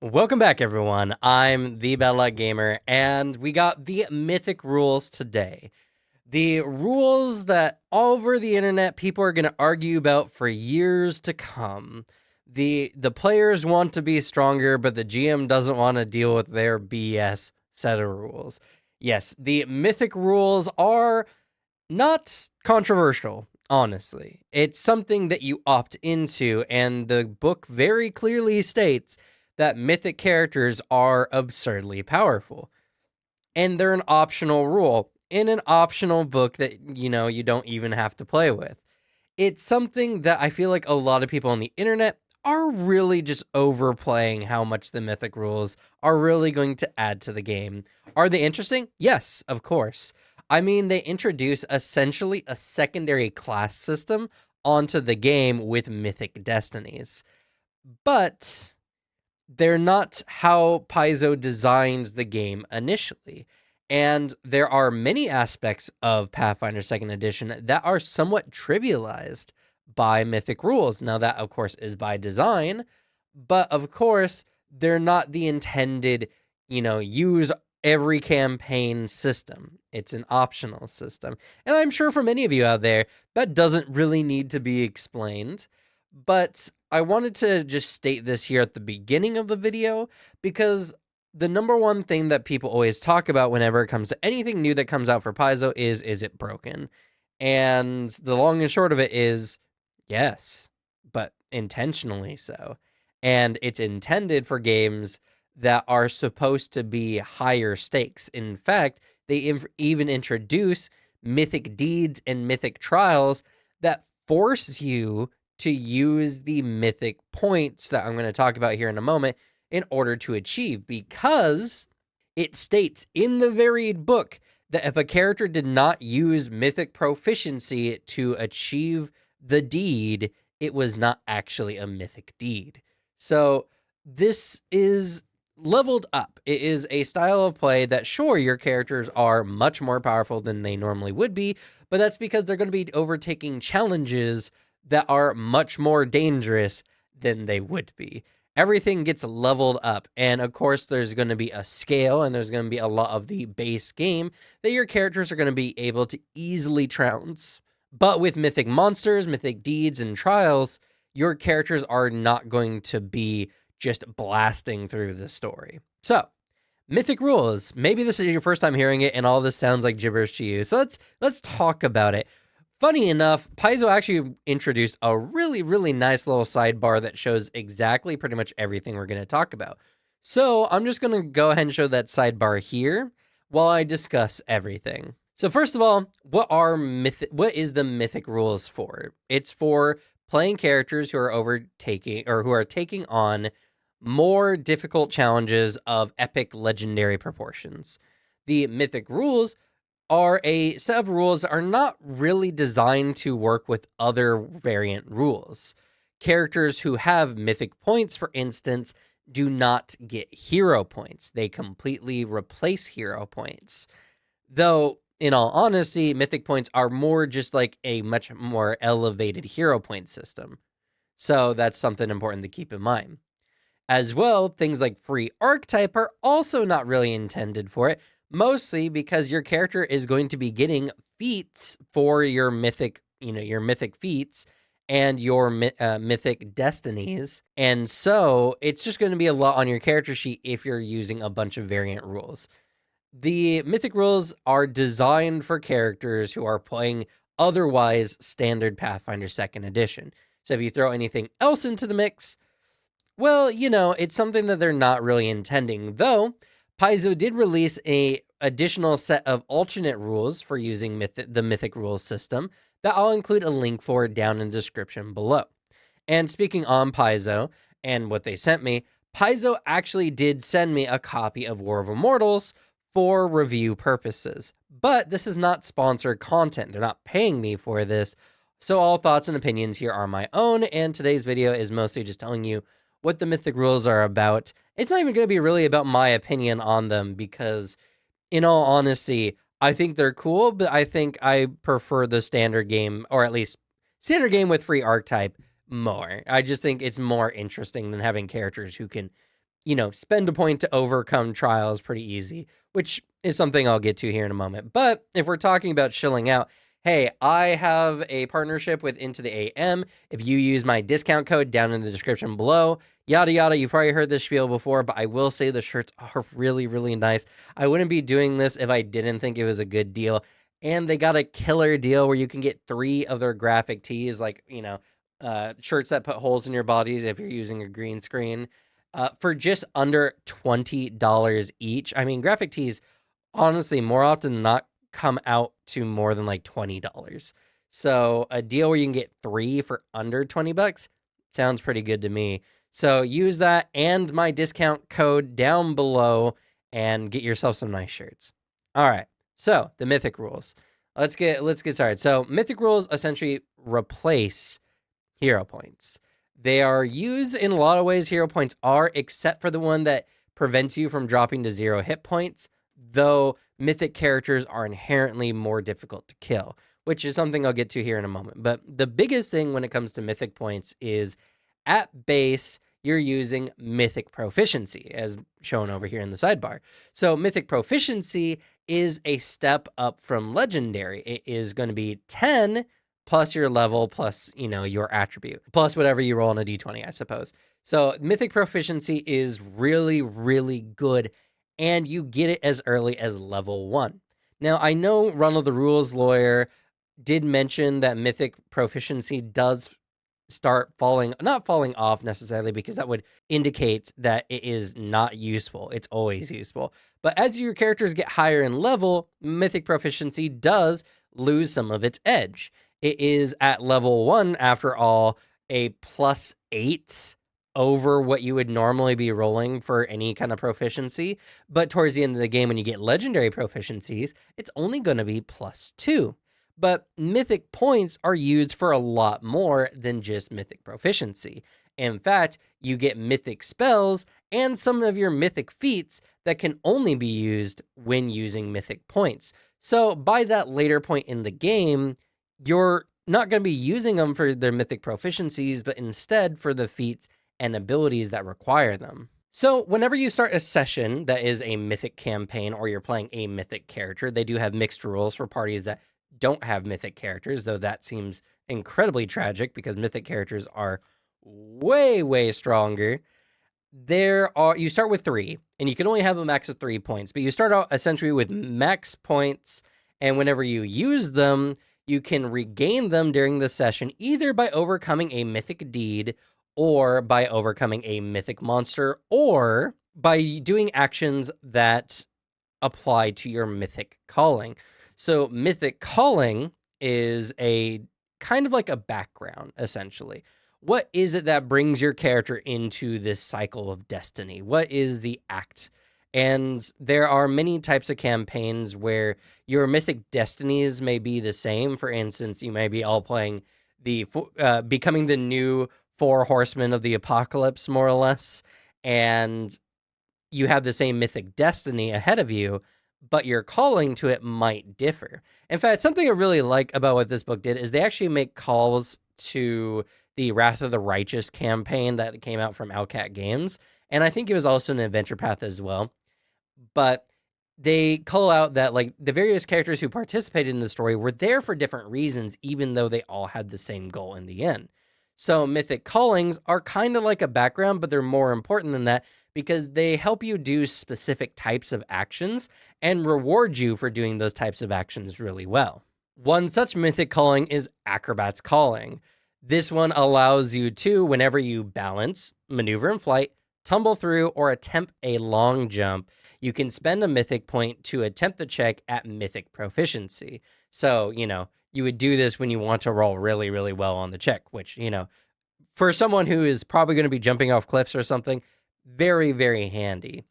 Welcome back, everyone. I'm the Battle Gamer, and we got the Mythic rules today. The rules that all over the internet people are going to argue about for years to come. The players want to be stronger, but the GM doesn't want to deal with their BS set of rules. Yes, the Mythic rules are not controversial, honestly. It's something that you opt into, and the book very clearly states that mythic characters are absurdly powerful. And they're an optional rule in an optional book that, you don't even have to play with. It's something that I feel like a lot of people on the internet are really just overplaying how much the mythic rules are really going to add to the game. Are they interesting? Yes, of course. I mean, they introduce essentially a secondary class system onto the game with Mythic Destinies. But they're not how Paizo designs the game initially. And there are many aspects of Pathfinder 2nd Edition that are somewhat trivialized by Mythic rules. Now, that, of course, is by design, but of course, they're not the intended, use every campaign system. It's an optional system. And I'm sure for many of you out there, that doesn't really need to be explained. But I wanted to just state this here at the beginning of the video because the number one thing that people always talk about whenever it comes to anything new that comes out for Paizo is it broken? And the long and short of it is, yes, but intentionally so. And it's intended for games that are supposed to be higher stakes. In fact, they even introduce mythic deeds and mythic trials that force you to use the mythic points that I'm going to talk about here in a moment in order to achieve, because it states in the very book that if a character did not use mythic proficiency to achieve the deed, it was not actually a mythic deed. So this is leveled up. It is a style of play that, sure, your characters are much more powerful than they normally would be, but that's because they're going to be overtaking challenges that are much more dangerous than they would be. Everything gets leveled up, and of course there's going to be a scale, and there's going to be a lot of the base game that your characters are going to be able to easily trounce. But with mythic monsters, mythic deeds, and trials, your characters are not going to be just blasting through the story. So, mythic rules. Maybe this is your first time hearing it, and all this sounds like gibberish to you. So let's talk about it. Funny enough, Paizo actually introduced a really, really nice little sidebar that shows exactly pretty much everything we're going to talk about. So I'm just going to go ahead and show that sidebar here while I discuss everything. So first of all, what is the mythic rules for? It's for playing characters who are taking on more difficult challenges of epic legendary proportions. The mythic rules are a set of rules that are not really designed to work with other variant rules. Characters who have mythic points, for instance, do not get hero points. They completely replace hero points. Though, in all honesty, mythic points are more just like a much more elevated hero point system. So that's something important to keep in mind. As well, things like free archetype are also not really intended for it, mostly because your character is going to be getting feats for your mythic, your mythic feats and your mythic destinies. And so it's just going to be a lot on your character sheet if you're using a bunch of variant rules. The mythic rules are designed for characters who are playing otherwise standard Pathfinder 2nd Edition. So if you throw anything else into the mix, well, it's something that they're not really intending, though. Paizo did release a additional set of alternate rules for using the Mythic rules system that I'll include a link for down in the description below. And speaking on Paizo and what they sent me, Paizo actually did send me a copy of War of Immortals for review purposes. But this is not sponsored content. They're not paying me for this. So all thoughts and opinions here are my own, and today's video is mostly just telling you what the Mythic rules are about. It's not even going to be really about my opinion on them because, in all honesty, I think they're cool, but I think I prefer the standard game, or at least standard game with free archetype more. I just think it's more interesting than having characters who can spend a point to overcome trials pretty easy, which is something I'll get to here in a moment. But if we're talking about chilling out, hey, I have a partnership with Into the AM. If you use my discount code down in the description below, yada yada, you've probably heard this spiel before, but I will say the shirts are really, really nice. I wouldn't be doing this if I didn't think it was a good deal. And they got a killer deal where you can get 3 of their graphic tees, like, shirts that put holes in your bodies if you're using a green screen, for just under $20 each. I mean, graphic tees, honestly, more often than not, come out to more than like $20. So a deal where you can get 3 for under $20 sounds pretty good to me. So use that and my discount code down below and get yourself some nice shirts. All right. So the Mythic rules. Let's get started. So Mythic rules essentially replace hero points. They are used in a lot of ways. Hero points are, except for the one that prevents you from dropping to 0 hit points, though mythic characters are inherently more difficult to kill, which is something I'll get to here in a moment. But the biggest thing when it comes to mythic points is, at base, you're using mythic proficiency, as shown over here in the sidebar. So mythic proficiency is a step up from legendary. It is going to be 10 plus your level, plus, your attribute, plus whatever you roll on a d20, I suppose. So mythic proficiency is really, really good, and you get it as early as level 1. Now, I know Ronald the Rules Lawyer did mention that mythic proficiency does start not falling off necessarily, because that would indicate that it is not useful. It's always useful. But as your characters get higher in level, mythic proficiency does lose some of its edge. It is at level 1, after all, a +8 over what you would normally be rolling for any kind of proficiency. But towards the end of the game, when you get legendary proficiencies, it's only going to be +2. But mythic points are used for a lot more than just mythic proficiency. In fact, you get mythic spells and some of your mythic feats that can only be used when using mythic points. So by that later point in the game, you're not going to be using them for their mythic proficiencies, but instead for the feats and abilities that require them. So whenever you start a session that is a mythic campaign, or you're playing a mythic character, they do have mixed rules for parties that don't have mythic characters, though that seems incredibly tragic because mythic characters are way, way stronger. You start with 3, and you can only have a max of 3 points, but you start out essentially with max points, and whenever you use them, you can regain them during the session, either by overcoming a mythic deed, or by overcoming a mythic monster, or by doing actions that apply to your mythic calling. So mythic calling is a kind of like a background, essentially. What is it that brings your character into this cycle of destiny? What is the act? And there are many types of campaigns where your mythic destinies may be the same. For instance, you may be all playing becoming the new 4 horsemen of the apocalypse, more or less, and you have the same mythic destiny ahead of you, but your calling to it might differ. In fact, something I really like about what this book did is they actually make calls to the Wrath of the Righteous campaign that came out from Owlcat Games, and I think it was also an Adventure Path as well. But they call out that like the various characters who participated in the story were there for different reasons, even though they all had the same goal in the end. So mythic callings are kind of like a background, but they're more important than that, because they help you do specific types of actions and reward you for doing those types of actions really well. One such mythic calling is Acrobat's Calling. This one allows you to, whenever you balance, maneuver in flight, tumble through, or attempt a long jump, you can spend a mythic point to attempt the check at mythic proficiency. So, you would do this when you want to roll really, really well on the check, which, for someone who is probably going to be jumping off cliffs or something, very, very handy.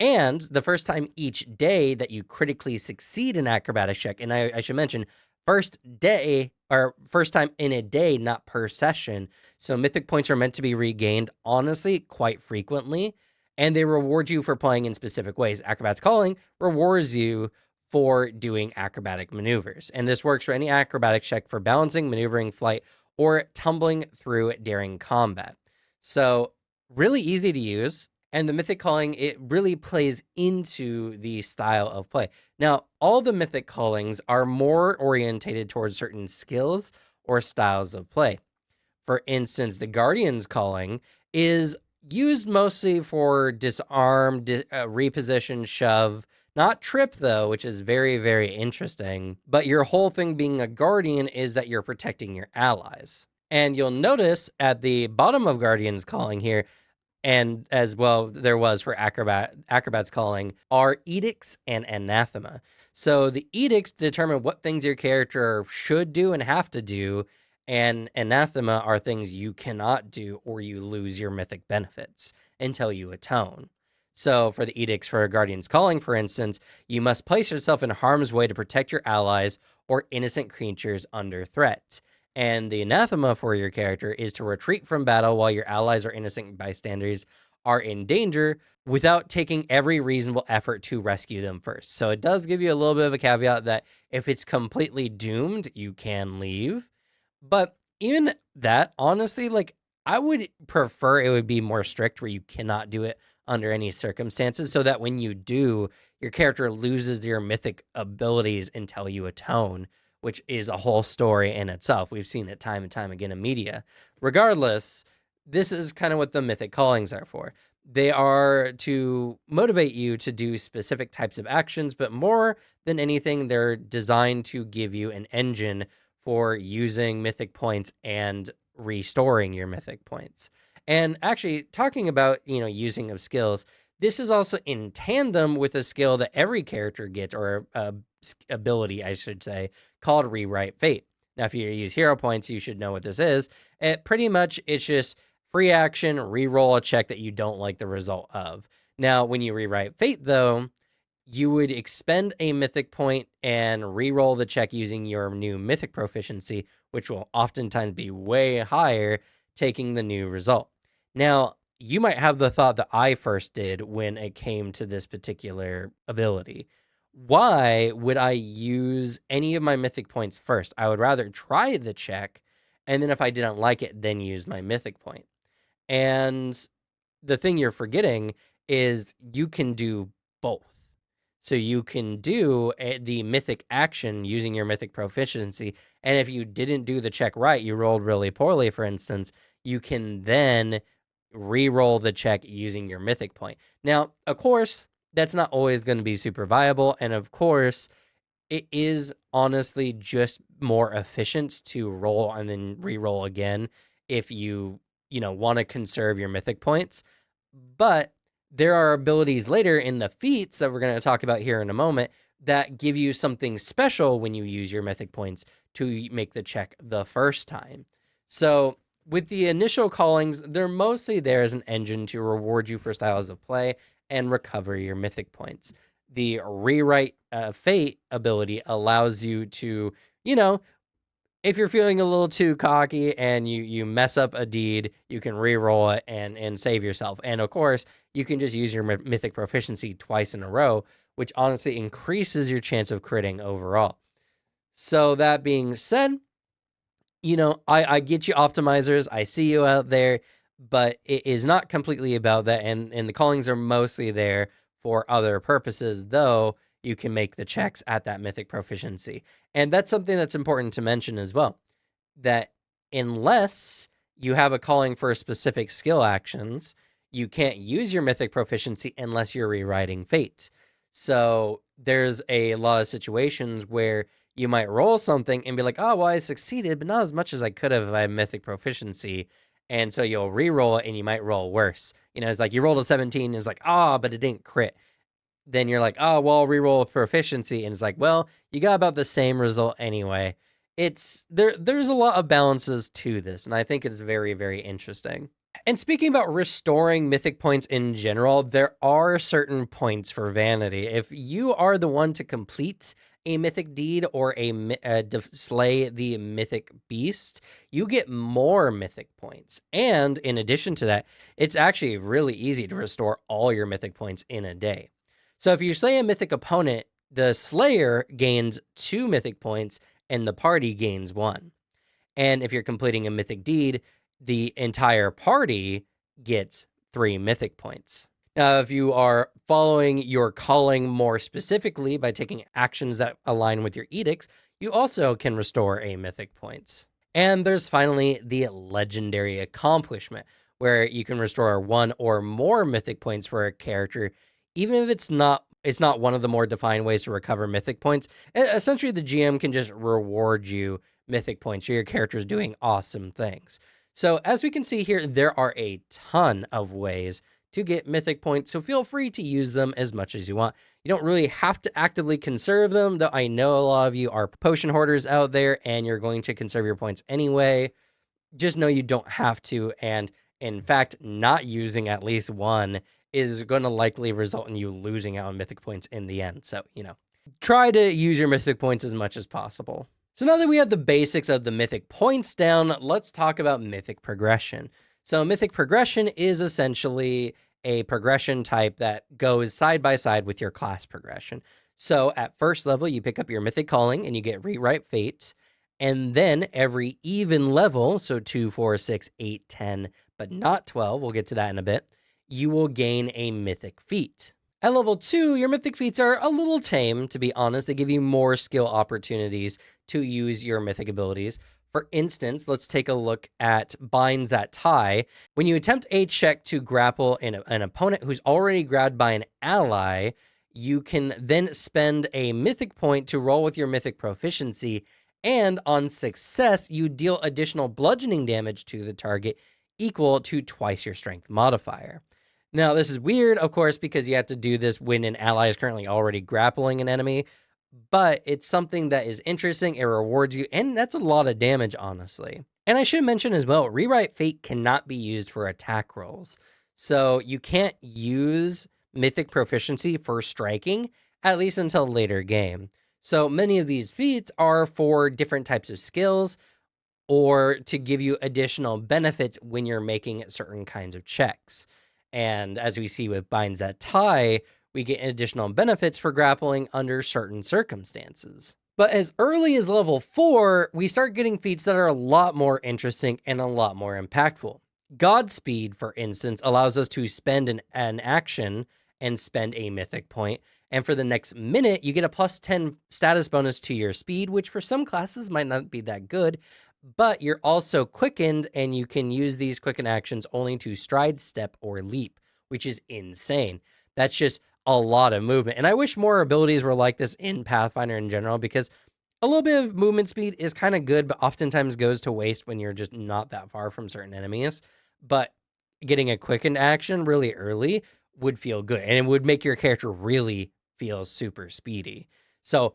And the first time each day that you critically succeed an acrobatic check, and I should mention, first time in a day, not per session. So mythic points are meant to be regained, honestly, quite frequently, and they reward you for playing in specific ways. Acrobat's Calling rewards you for doing acrobatic maneuvers, and this works for any acrobatic check for balancing, maneuvering, flight, or tumbling through during combat. So really easy to use, And the Mythic Calling, it really plays into the style of play. Now, all the Mythic Callings are more orientated towards certain skills or styles of play. For instance, the Guardian's Calling is used mostly for disarm, reposition, shove, not trip, though, which is very, very interesting. But your whole thing being a Guardian is that you're protecting your allies. And you'll notice at the bottom of Guardian's Calling here, and as well there was for Acrobat's Calling, are Edicts and Anathema. So the Edicts determine what things your character should do and have to do, and Anathema are things you cannot do or you lose your mythic benefits until you atone. So for the Edicts for Guardian's Calling, for instance, you must place yourself in harm's way to protect your allies or innocent creatures under threat. And the Anathema for your character is to retreat from battle while your allies or innocent bystanders are in danger without taking every reasonable effort to rescue them first. So it does give you a little bit of a caveat that if it's completely doomed, you can leave. But even that, honestly, like, I would prefer it would be more strict where you cannot do it under any circumstances, so that when you do, your character loses your mythic abilities until you atone, which is a whole story in itself. We've seen it time and time again in media. Regardless, this is kind of what the Mythic Callings are for. They are to motivate you to do specific types of actions, but more than anything, they're designed to give you an engine for using mythic points and restoring your mythic points. And actually, talking about, using of skills, this is also in tandem with a skill that every character gets, or ability, I should say, called Rewrite Fate. Now, if you use hero points, you should know what this is. It's just free action, re-roll a check that you don't like the result of. Now, when you Rewrite Fate, though, you would expend a mythic point and re-roll the check using your new mythic proficiency, which will oftentimes be way higher, taking the new result. Now, you might have the thought that I first did when it came to this particular ability. Why would I use any of my mythic points first? I would rather try the check, and then if I didn't like it, then use my mythic point. And the thing you're forgetting is you can do both. So you can do the mythic action using your mythic proficiency, and if you didn't do the check right, you rolled really poorly, for instance, you can then re-roll the check using your mythic point. Now, of course, that's not always going to be super viable, and of course, it is honestly just more efficient to roll and then re-roll again if you want to conserve your mythic points. But there are abilities later in the feats that we're going to talk about here in a moment that give you something special when you use your mythic points to make the check the first time. So with the initial callings, they're mostly there as an engine to reward you for styles of play and recover your mythic points. The Rewrite Fate ability allows you to, if you're feeling a little too cocky and you mess up a deed, you can re-roll it and save yourself. And of course, you can just use your mythic proficiency twice in a row, which honestly increases your chance of critting overall. So that being said, I get you optimizers. I see you out there, but it is not completely about that. And the callings are mostly there for other purposes, though you can make the checks at that mythic proficiency. And that's something that's important to mention as well, that unless you have a calling for specific skill actions, you can't use your mythic proficiency unless you're rewriting fate. So there's a lot of situations where you might roll something and be like, oh, well, I succeeded, but not as much as I could have if I had mythic proficiency. And so you'll re-roll it and you might roll worse. It's like you rolled a 17 and it's like, but it didn't crit. Then you're like, oh, well, re-roll proficiency. And it's like, well, you got about the same result anyway. There's a lot of balances to this, and I think it's very, very interesting. And speaking about restoring mythic points in general, there are certain points for vanity. If you are the one to complete a mythic deed or slay the mythic beast, you get more mythic points. And in addition to that, it's actually really easy to restore all your mythic points in a day. So if you slay a mythic opponent, the slayer gains 2 mythic points and the party gains 1. And if you're completing a mythic deed, the entire party gets 3 mythic points. If you are following your calling more specifically by taking actions that align with your edicts, you also can restore a mythic points. And there's finally the legendary accomplishment, where you can restore 1 or more mythic points for a character, even if it's not one of the more defined ways to recover mythic points. Essentially, the GM can just reward you mythic points for your characters doing awesome things. So as we can see here, there are a ton of ways to get mythic points, so feel free to use them as much as you want. You don't really have to actively conserve them, though I know a lot of you are potion hoarders out there and you're going to conserve your points anyway. Just know you don't have to, and in fact, not using at least one is going to likely result in you losing out on mythic points in the end. So, try to use your mythic points as much as possible. So now that we have the basics of the mythic points down, let's talk about mythic progression. So mythic progression is essentially a progression type that goes side by side with your class progression. So at first level, you pick up your mythic calling and you get rewrite fates. And then every even level, so 2, 4, 6, 8, 10, but not 12, we'll get to that in a bit, you will gain a mythic feat. At level 2, your mythic feats are a little tame, to be honest. They give you more skill opportunities to use your mythic abilities. For instance, let's take a look at Binds That Tie. When you attempt a check to grapple an opponent who's already grabbed by an ally, you can then spend a mythic point to roll with your mythic proficiency, and on success, you deal additional bludgeoning damage to the target equal to twice your strength modifier. Now, this is weird, of course, because you have to do this when an ally is currently already grappling an enemy, but it's something that is interesting. It rewards you, and that's a lot of damage, honestly. And I should mention as well, Rewrite Fate cannot be used for attack rolls. So you can't use mythic proficiency for striking, at least until later game. So many of these feats are for different types of skills or to give you additional benefits when you're making certain kinds of checks. And as we see with Binds That Tie, we get additional benefits for grappling under certain circumstances. But as early as level 4, we start getting feats that are a lot more interesting and a lot more impactful. Godspeed, for instance, allows us to spend an action and spend a mythic point. And for the next minute, you get a plus 10 status bonus to your speed, which for some classes might not be that good. But you're also quickened, and you can use these quicken actions only to stride, step, or leap, which is insane. That's just a lot of movement. And I wish more abilities were like this in Pathfinder in general, because a little bit of movement speed is kind of good, but oftentimes goes to waste when you're just not that far from certain enemies. But getting a quickened action really early would feel good, and it would make your character really feel super speedy. So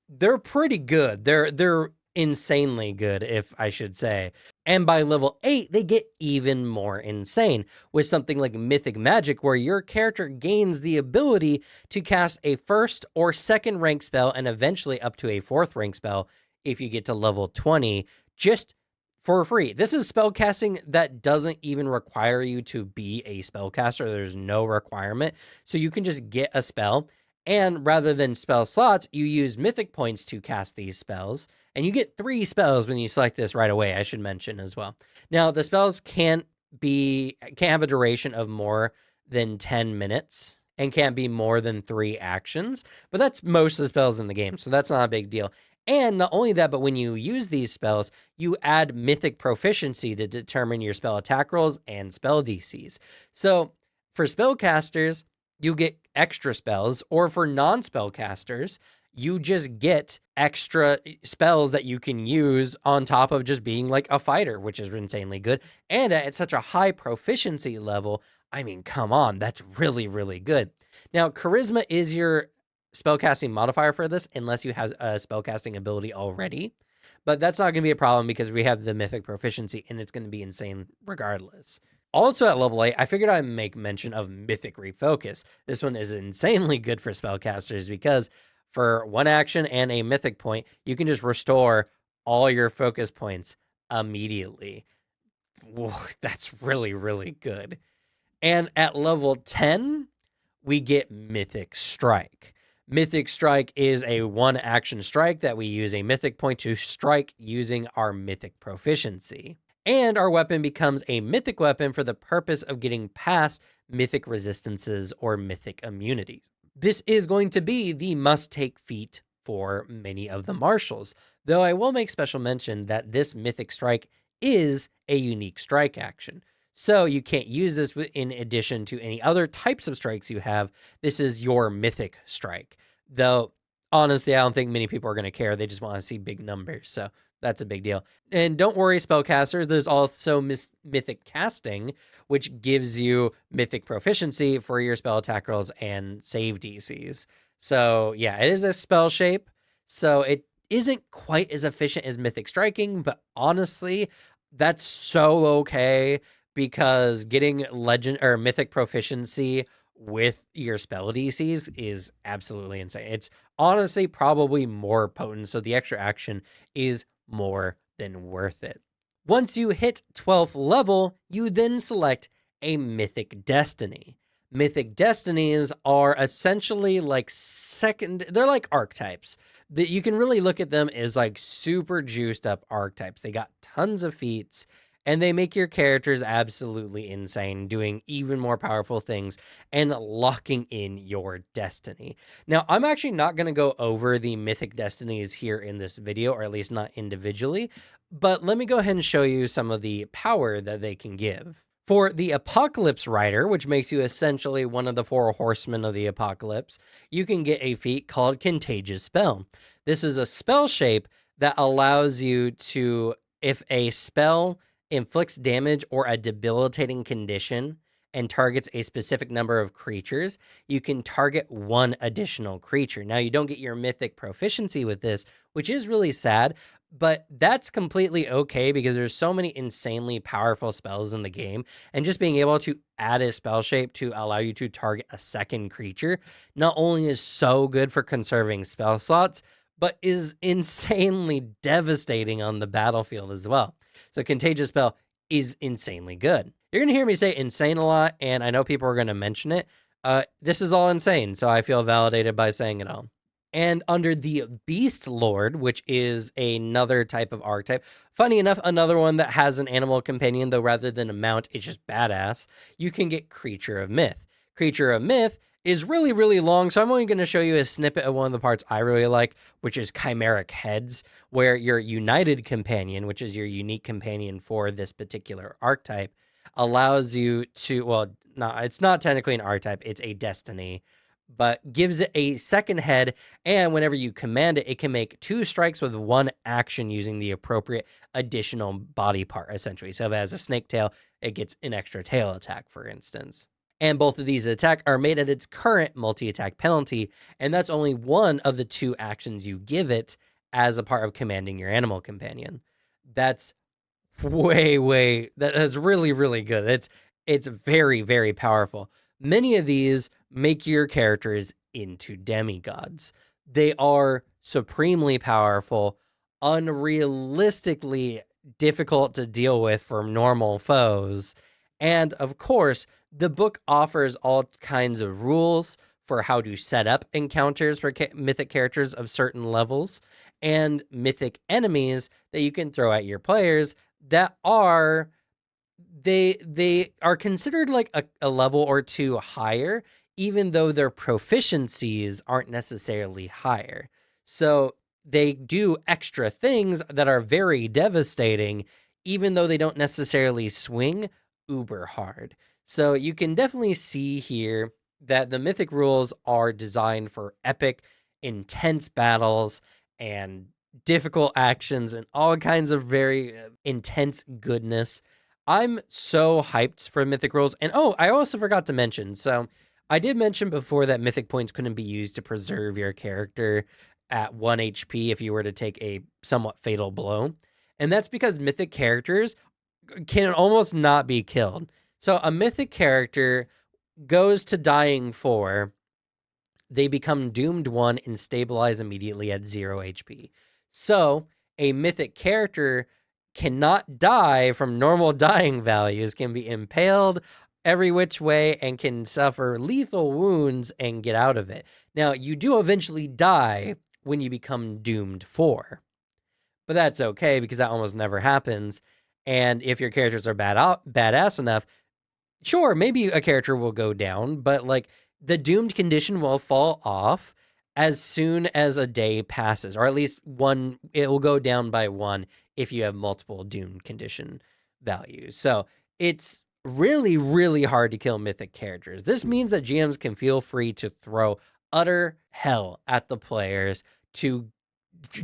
they're pretty good. They're insanely good, if I should say. And by level 8, they get even more insane with something like Mythic Magic, where your character gains the ability to cast a first or second rank spell and eventually up to a fourth rank spell if you get to level 20, just for free. This is spell casting that doesn't even require you to be a spellcaster. There's no requirement. So you can just get a spell, and rather than spell slots, you use mythic points to cast these spells. And you get 3 spells when you select this right away, I should mention as well. Now, the spells can't have a duration of more than 10 minutes and can't be more than 3 actions, but that's most of the spells in the game, so that's not a big deal. And not only that, but when you use these spells, you add mythic proficiency to determine your spell attack rolls and spell DCs. So for spellcasters, you get extra spells, or for non-spellcasters, you just get extra spells that you can use on top of just being like a fighter, which is insanely good. And at such a high proficiency level, I mean, come on, that's really, really good. Now, charisma is your spellcasting modifier for this, unless you have a spellcasting ability already. But that's not going to be a problem because we have the mythic proficiency, and it's going to be insane regardless. Also at level 8, I figured I'd make mention of Mythic Refocus. This one is insanely good for spellcasters because for 1 action and a mythic point, you can just restore all your focus points immediately. Whoa, that's really, really good. And at level 10, we get Mythic Strike. Mythic Strike is a 1 action strike that we use a mythic point to strike using our mythic proficiency. And our weapon becomes a mythic weapon for the purpose of getting past mythic resistances or mythic immunities. This is going to be the must-take feat for many of the marshals, though I will make special mention that this mythic strike is a unique strike action. So you can't use this in addition to any other types of strikes you have. This is your mythic strike. Though, honestly, I don't think many people are going to care. They just want to see big numbers. So that's a big deal. And don't worry, spellcasters, there's also mythic casting, which gives you mythic proficiency for your spell attack rolls and save DCs. So yeah, it is a spell shape. So it isn't quite as efficient as mythic striking, but honestly, that's so okay because getting legend or mythic proficiency with your spell DCs is absolutely insane. It's honestly probably more potent. So the extra action is more than worth it. Once you hit 12th level, you then select a Mythic Destiny. Mythic Destinies are essentially like they're like archetypes. That you can really look at them as like super juiced up archetypes. They got tons of feats and they make your characters absolutely insane, doing even more powerful things and locking in your destiny. Now, I'm actually not going to go over the Mythic Destinies here in this video, or at least not individually, but let me go ahead and show you some of the power that they can give. For the Apocalypse Rider, which makes you essentially one of the 4 horsemen of the apocalypse, you can get a feat called Contagious Spell. This is a spell shape that allows you to, if a spell inflicts damage or a debilitating condition and targets a specific number of creatures, you can target 1 additional creature. Now, you don't get your mythic proficiency with this, which is really sad, but that's completely okay because there's so many insanely powerful spells in the game, and just being able to add a spell shape to allow you to target a second creature not only is so good for conserving spell slots, but is insanely devastating on the battlefield as well. So Contagious Spell is insanely good. You're going to hear me say insane a lot, and I know people are going to mention it. This is all insane, so I feel validated by saying it all. And under the Beast Lord, which is another type of archetype, funny enough, another one that has an animal companion, though rather than a mount, it's just badass, you can get Creature of Myth. Creature of Myth is really, really long, so I'm only going to show you a snippet of one of the parts I really like, which is Chimeric Heads, where your United Companion, which is your unique companion for this particular archetype, allows you to, well, no, it's not technically an archetype, it's a destiny, but gives it a second head, and whenever you command it, it can make 2 strikes with 1 action using the appropriate additional body part, essentially. So if it has a snake tail, it gets an extra tail attack, for instance. And both of these attacks are made at its current multi-attack penalty, and that's only one of the 2 actions you give it as a part of commanding your animal companion. That's that's really, really good. It's very, very powerful. Many of these make your characters into demigods. They are supremely powerful, unrealistically difficult to deal with for normal foes. And of course, the book offers all kinds of rules for how to set up encounters for mythic characters of certain levels and mythic enemies that you can throw at your players that are they are considered like a level or 2 higher, even though their proficiencies aren't necessarily higher. So they do extra things that are very devastating, even though they don't necessarily swing uber hard. So you can definitely see here that the mythic rules are designed for epic, intense battles and difficult actions and all kinds of very intense goodness. I'm so hyped for mythic rules. And oh, I also forgot to mention. So I did mention before that mythic points couldn't be used to preserve your character at 1 HP if you were to take a somewhat fatal blow. And that's because mythic characters can almost not be killed. So a mythic character goes to dying 4. They become doomed 1 and stabilize immediately at 0 HP. So a mythic character cannot die from normal dying values, can be impaled every which way, and can suffer lethal wounds and get out of it. Now, you do eventually die when you become doomed 4, but that's okay because that almost never happens. And if your characters are badass enough, sure, maybe a character will go down, but like the doomed condition will fall off as soon as a day passes, or at least one, it will go down by one if you have multiple doomed condition values. So it's really, really hard to kill mythic characters. This means that GMs can feel free to throw utter hell at the players to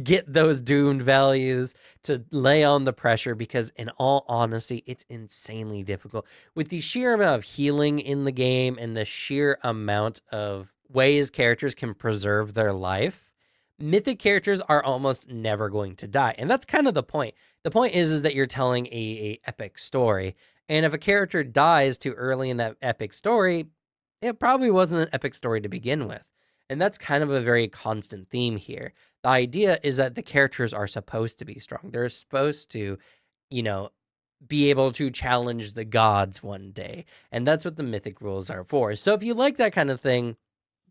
get those doomed values, to lay on the pressure, because in all honesty, it's insanely difficult with the sheer amount of healing in the game and the sheer amount of ways characters can preserve their life. Mythic characters are almost never going to die, and that's kind of the point. The point is that you're telling a epic story, and if a character dies too early in that epic story, it probably wasn't an epic story to begin with. And that's kind of a very constant theme here. The idea is that the characters are supposed to be strong. They're supposed to, you know, be able to challenge the gods one day. And that's what the mythic rules are for. So if you like that kind of thing,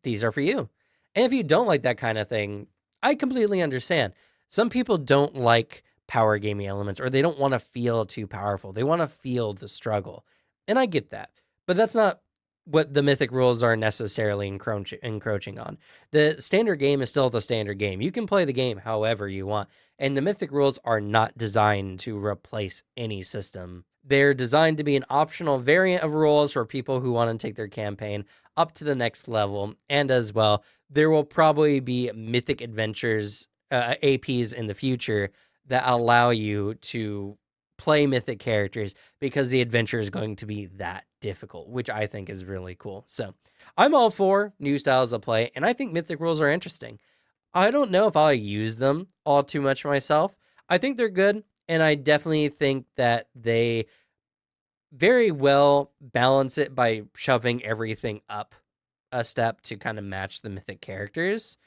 these are for you. And if you don't like that kind of thing, I completely understand. Some people don't like power gaming elements, or they don't want to feel too powerful. They want to feel the struggle. And I get that. But that's not what the mythic rules are necessarily encroaching on. The standard game is still the standard game. You can play the game however you want. And the mythic rules are not designed to replace any system. They're designed to be an optional variant of rules for people who want to take their campaign up to the next level. And as well, there will probably be mythic adventures, APs in the future that allow you to play mythic characters because the adventure is going to be that difficult, which I think is really cool. So I'm all for new styles of play, and I think mythic rules are interesting. I don't know if I'll use them all too much myself. I think they're good, and I definitely think that they very well balance it by shoving everything up a step to kind of match the mythic characters.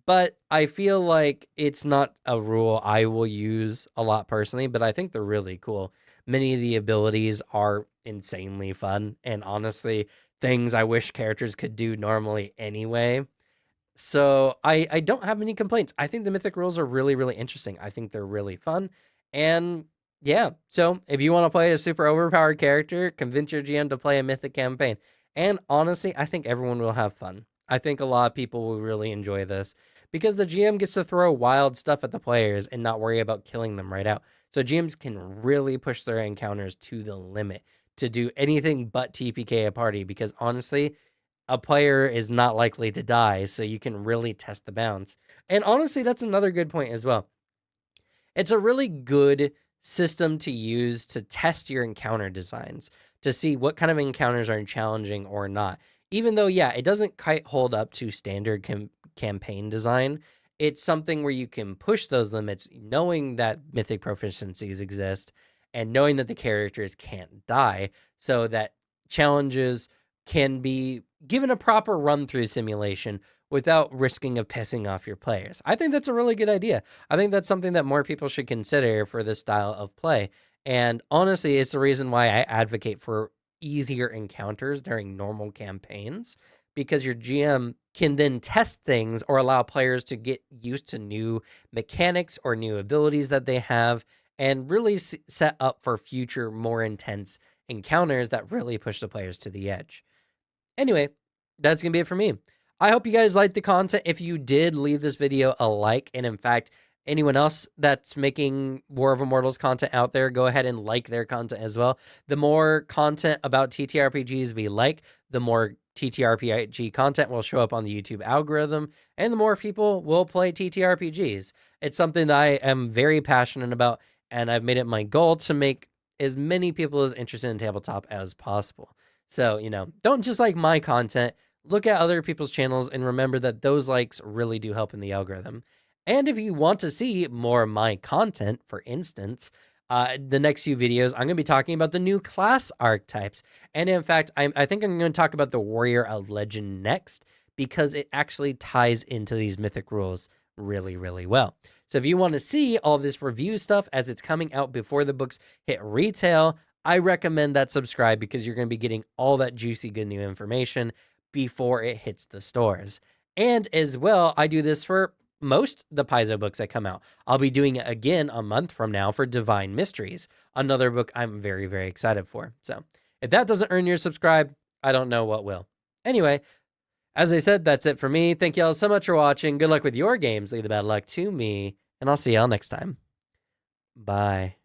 But I feel like it's not a rule I will use a lot personally, but I think they're really cool. Many of the abilities are insanely fun, and honestly, things I wish characters could do normally anyway. So I don't have any complaints. I think the mythic rules are really, really interesting. I think they're really fun. And yeah, so if you want to play a super overpowered character, convince your GM to play a mythic campaign. And honestly, I think everyone will have fun. I think a lot of people will really enjoy this because the GM gets to throw wild stuff at the players and not worry about killing them right out. So GMs can really push their encounters to the limit to do anything but TPK a party, because honestly, a player is not likely to die, so you can really test the bounds. And honestly, that's another good point as well. It's a really good system to use to test your encounter designs, to see what kind of encounters are challenging or not. Even though, yeah, it doesn't quite hold up to standard campaign design, it's something where you can push those limits knowing that mythic proficiencies exist and knowing that the characters can't die, so that challenges can be given a proper run through simulation without risking of pissing off your players. I think that's a really good idea. I think that's something that more people should consider for this style of play. And honestly, it's the reason why I advocate for easier encounters during normal campaigns, because your GM can then test things or allow players to get used to new mechanics or new abilities that they have, and really set up for future, more intense encounters that really push the players to the edge. Anyway, that's going to be it for me. I hope you guys liked the content. If you did, leave this video a like. And in fact, anyone else that's making War of Immortals content out there, go ahead and like their content as well. The more content about TTRPGs we like, the more TTRPG content will show up on the YouTube algorithm, and the more people will play TTRPGs. It's something that I am very passionate about, and I've made it my goal to make as many people as interested in tabletop as possible. So, don't just like my content, look at other people's channels and remember that those likes really do help in the algorithm. And if you want to see more of my content, for instance, the next few videos, I'm going to be talking about the new class archetypes. And in fact, I think I'm going to talk about the Warrior of Legend next, because it actually ties into these mythic rules really, really well. So if you want to see all this review stuff as it's coming out before the books hit retail, I recommend that subscribe, because you're going to be getting all that juicy good new information before it hits the stores. And as well, I do this for most the Paizo books that come out. I'll be doing it again a month from now for Divine Mysteries, another book I'm very, very excited for. So if that doesn't earn your subscribe, I don't know what will. Anyway, as I said, that's it for me. Thank y'all so much for watching. Good luck with your games. Leave the bad luck to me, and I'll see y'all next time. Bye.